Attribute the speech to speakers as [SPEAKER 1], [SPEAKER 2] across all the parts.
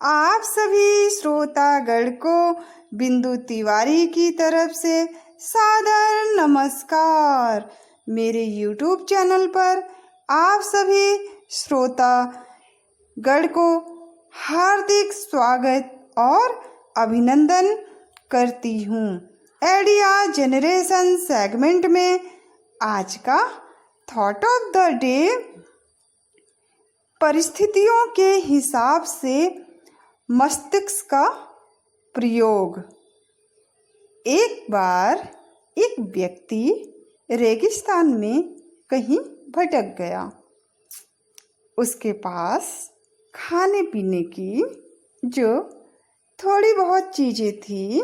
[SPEAKER 1] आप सभी श्रोतागण को बिंदु तिवारी की तरफ से सादर नमस्कार। मेरे YouTube चैनल पर आप सभी श्रोतागण को हार्दिक स्वागत और अभिनंदन करती हूँ। आइडिया जनरेशन सेगमेंट में आज का थॉट ऑफ द डे परिस्थितियों के हिसाब से मस्तिष्क का प्रयोग। एक बार एक व्यक्ति रेगिस्तान में कहीं भटक गया। उसके पास खाने पीने की जो थोड़ी बहुत चीज़ें थी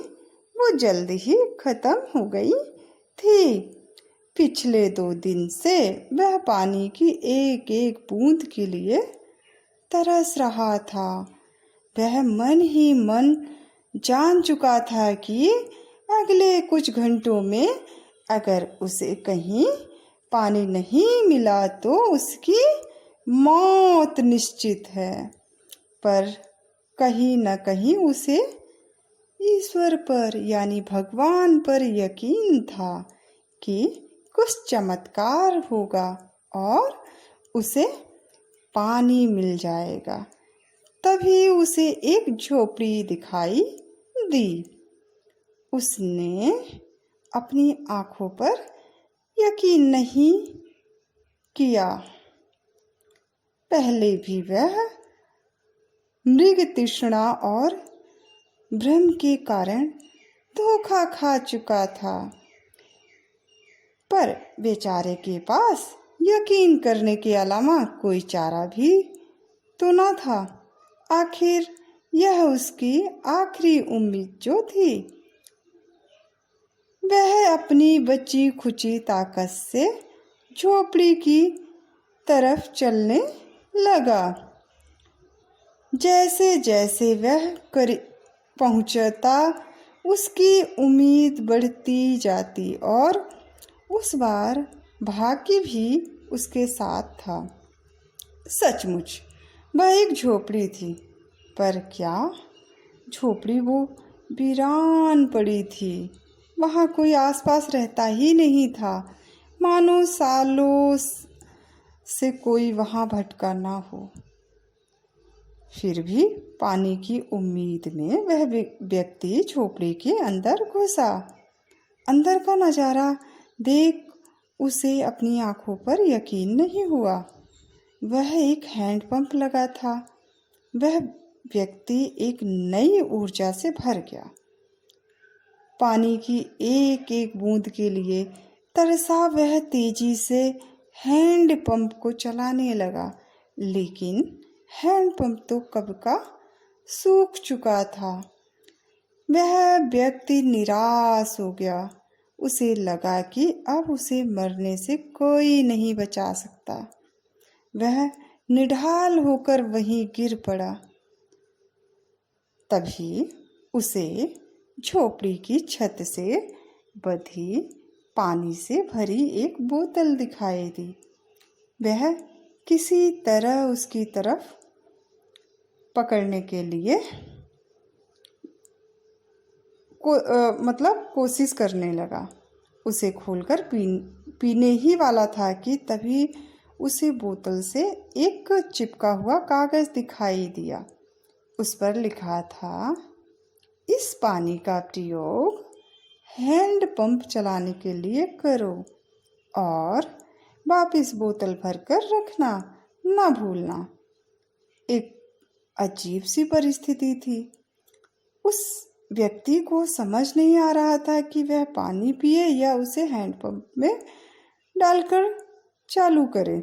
[SPEAKER 1] वो जल्दी ही खत्म हो गई थी। पिछले 2 दिन से वह पानी की एक एक बूंद के लिए तरस रहा था। वह मन ही मन जान चुका था कि अगले कुछ घंटों में अगर उसे कहीं पानी नहीं मिला तो उसकी मौत निश्चित है। पर कहीं न कहीं उसे ईश्वर पर यानी भगवान पर यकीन था कि कुछ चमत्कार होगा और उसे पानी मिल जाएगा। तभी उसे एक झोपड़ी दिखाई दी। उसने अपनी आंखों पर यकीन नहीं किया। पहले भी वह मृग तृष्णा और भ्रम के कारण धोखा खा चुका था, पर बेचारे के पास यकीन करने के अलावा कोई चारा भी तो न था। आखिर यह उसकी आखिरी उम्मीद जो थी। वह अपनी बची खुची ताकत से झोपड़ी की तरफ चलने लगा। जैसे जैसे वह पहुंचता उसकी उम्मीद बढ़ती जाती और उस बार भाग्य भी उसके साथ था। सचमुच वह एक झोपड़ी थी, पर क्या झोपड़ी वो वीरान पड़ी थी। वहाँ कोई आसपास रहता ही नहीं था, मानो सालों से कोई वहाँ भटका ना हो। फिर भी पानी की उम्मीद में वह व्यक्ति झोपड़ी के अंदर घुसा। अंदर का नज़ारा देख उसे अपनी आंखों पर यकीन नहीं हुआ। वह एक हैंडपंप लगा था। वह व्यक्ति एक नई ऊर्जा से भर गया। पानी की एक एक बूंद के लिए तरसा वह तेजी से हैंडपंप को चलाने लगा, लेकिन हैंडपंप तो कब का सूख चुका था। वह व्यक्ति निराश हो गया। उसे लगा कि अब उसे मरने से कोई नहीं बचा सकता। वह निढाल होकर वहीं गिर पड़ा। तभी उसे झोपड़ी की छत से बधी पानी से भरी एक बोतल दिखाई दी। वह किसी तरह उसकी तरफ पकड़ने के लिए कोशिश करने लगा। उसे खोलकर पीने ही वाला था कि तभी उसे बोतल से एक चिपका हुआ कागज दिखाई दिया। उस पर लिखा था, इस पानी का प्रयोग हैंड पंप चलाने के लिए करो और वापस बोतल भरकर रखना ना भूलना। एक अजीब सी परिस्थिति थी। उस व्यक्ति को समझ नहीं आ रहा था कि वह पानी पिए या उसे हैंडपंप में डालकर चालू करे।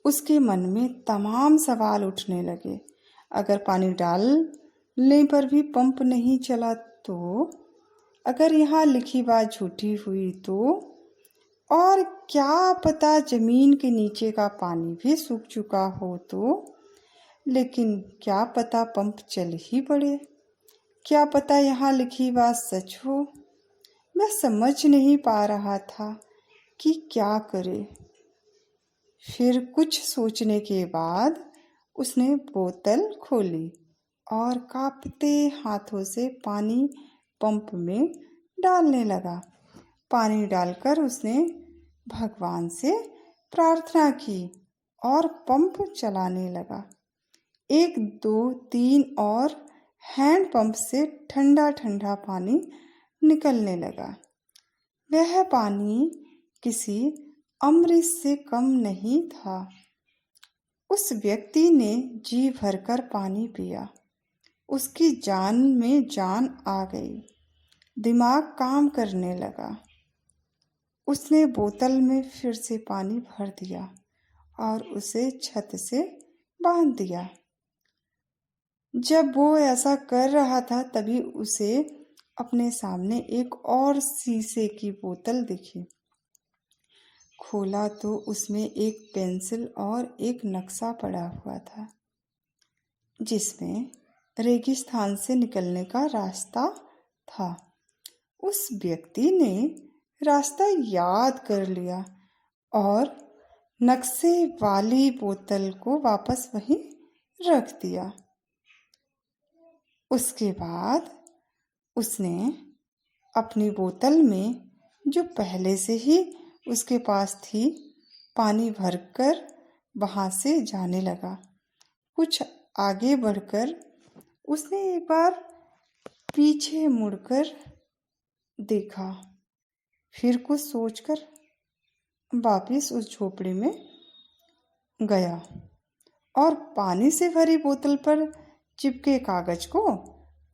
[SPEAKER 1] उसके मन में तमाम सवाल उठने लगे। अगर पानी डालने पर भी पंप नहीं चला तो, अगर यहाँ लिखी बात झूठी हुई तो, और क्या पता जमीन के नीचे का पानी भी सूख चुका हो तो, लेकिन क्या पता पंप चल ही पड़े। क्या पता यहाँ लिखी बात सच हो। मैं समझ नहीं पा रहा था कि क्या करे। फिर कुछ सोचने के बाद उसने बोतल खोली और कांपते हाथों से पानी पंप में डालने लगा। पानी डालकर उसने भगवान से प्रार्थना की और पंप चलाने लगा। 1, 2, 3 और हैंड पंप से ठंडा ठंडा पानी निकलने लगा। वह पानी किसी अमृत से कम नहीं था। उस व्यक्ति ने जी भरकर पानी पिया। उसकी जान में जान आ गई। दिमाग काम करने लगा। उसने बोतल में फिर से पानी भर दिया और उसे छत से बांध दिया। जब वो ऐसा कर रहा था तभी उसे अपने सामने एक और शीशे की बोतल दिखी। खोला तो उसमें एक पेंसिल और एक नक्शा पड़ा हुआ था, जिसमें रेगिस्तान से निकलने का रास्ता था। उस व्यक्ति ने रास्ता याद कर लिया और नक्शे वाली बोतल को वापस वहीं रख दिया। उसके बाद उसने अपनी बोतल में, जो पहले से ही उसके पास थी, पानी भरकर वहाँ से जाने लगा। कुछ आगे बढ़कर उसने एक बार पीछे मुड़कर देखा, फिर कुछ सोचकर वापिस उस झोपड़ी में गया और पानी से भरी बोतल पर चिपके कागज को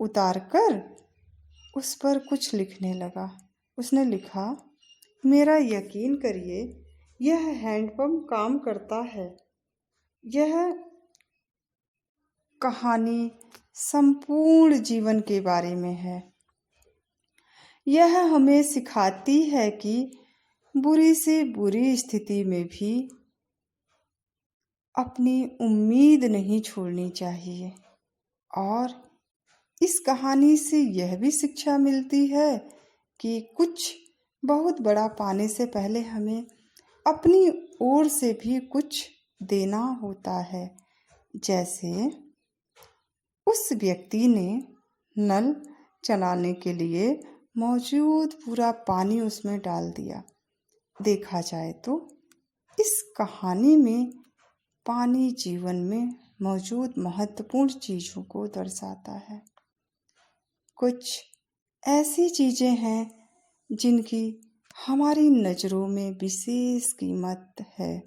[SPEAKER 1] उतारकर उस पर कुछ लिखने लगा। उसने लिखा, मेरा यकीन करिए, यह हैंडपंप काम करता है। यह कहानी संपूर्ण जीवन के बारे में है। यह हमें सिखाती है कि बुरी से बुरी स्थिति में भी अपनी उम्मीद नहीं छोड़नी चाहिए। और इस कहानी से यह भी शिक्षा मिलती है कि कुछ बहुत बड़ा पाने से पहले हमें अपनी ओर से भी कुछ देना होता है। जैसे उस व्यक्ति ने नल चलाने के लिए मौजूद पूरा पानी उसमें डाल दिया। देखा जाए तो इस कहानी में पानी जीवन में मौजूद महत्वपूर्ण चीज़ों को दर्शाता है। कुछ ऐसी चीज़ें हैं जिनकी हमारी नज़रों में विशेष कीमत है।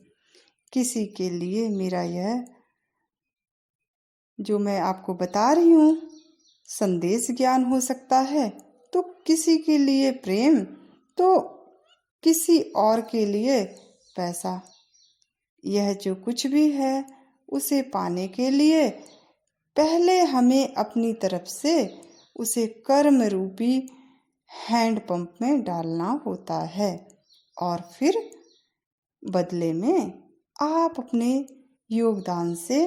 [SPEAKER 1] किसी के लिए मेरा यह जो मैं आपको बता रही हूँ संदेश ज्ञान हो सकता है, तो किसी के लिए प्रेम, तो किसी और के लिए पैसा। यह जो कुछ भी है उसे पाने के लिए पहले हमें अपनी तरफ से उसे कर्म रूपी हैंडपंप में डालना होता है और फिर बदले में आप अपने योगदान से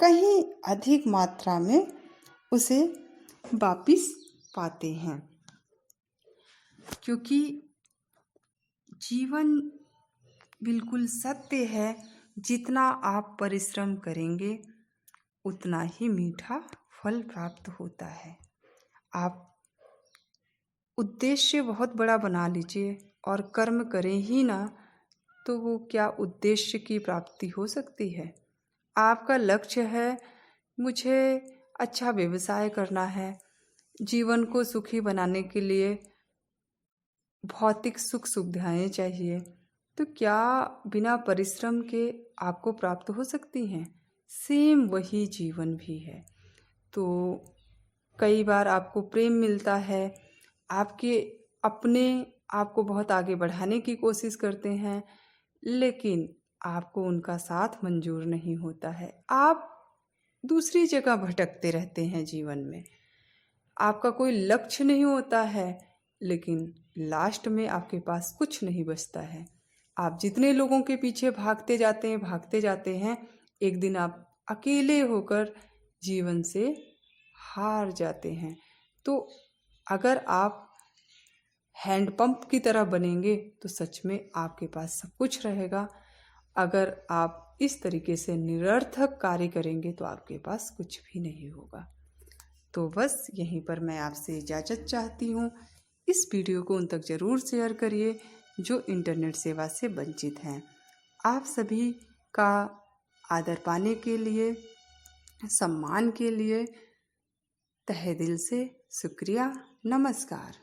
[SPEAKER 1] कहीं अधिक मात्रा में उसे वापिस पाते हैं। क्योंकि जीवन बिल्कुल सत्य है, जितना आप परिश्रम करेंगे उतना ही मीठा फल प्राप्त होता है। आप उद्देश्य बहुत बड़ा बना लीजिए और कर्म करें ही ना, तो वो क्या उद्देश्य की प्राप्ति हो सकती है। आपका लक्ष्य है, मुझे अच्छा व्यवसाय करना है, जीवन को सुखी बनाने के लिए भौतिक सुख सुविधाएं चाहिए, तो क्या बिना परिश्रम के आपको प्राप्त हो सकती हैं। सेम वही जीवन भी है। तो कई बार आपको प्रेम मिलता है, आपके अपने आपको बहुत आगे बढ़ाने की कोशिश करते हैं, लेकिन आपको उनका साथ मंजूर नहीं होता है। आप दूसरी जगह भटकते रहते हैं जीवन में। आपका कोई लक्ष्य नहीं होता है, लेकिन लास्ट में आपके पास कुछ नहीं बचता है। आप जितने लोगों के पीछे भागते जाते हैं, एक दिन आप अकेले होकर जीवन से हार जाते हैं। तो अगर आप हैंडपंप की तरह बनेंगे तो सच में आपके पास सब कुछ रहेगा। अगर आप इस तरीके से निरर्थक कार्य करेंगे तो आपके पास कुछ भी नहीं होगा। तो बस यहीं पर मैं आपसे इजाज़त चाहती हूँ। इस वीडियो को उन तक ज़रूर शेयर करिए जो इंटरनेट सेवा से वंचित हैं। आप सभी का आदर पाने के लिए, सम्मान के लिए तहे दिल से शुक्रिया। नमस्कार।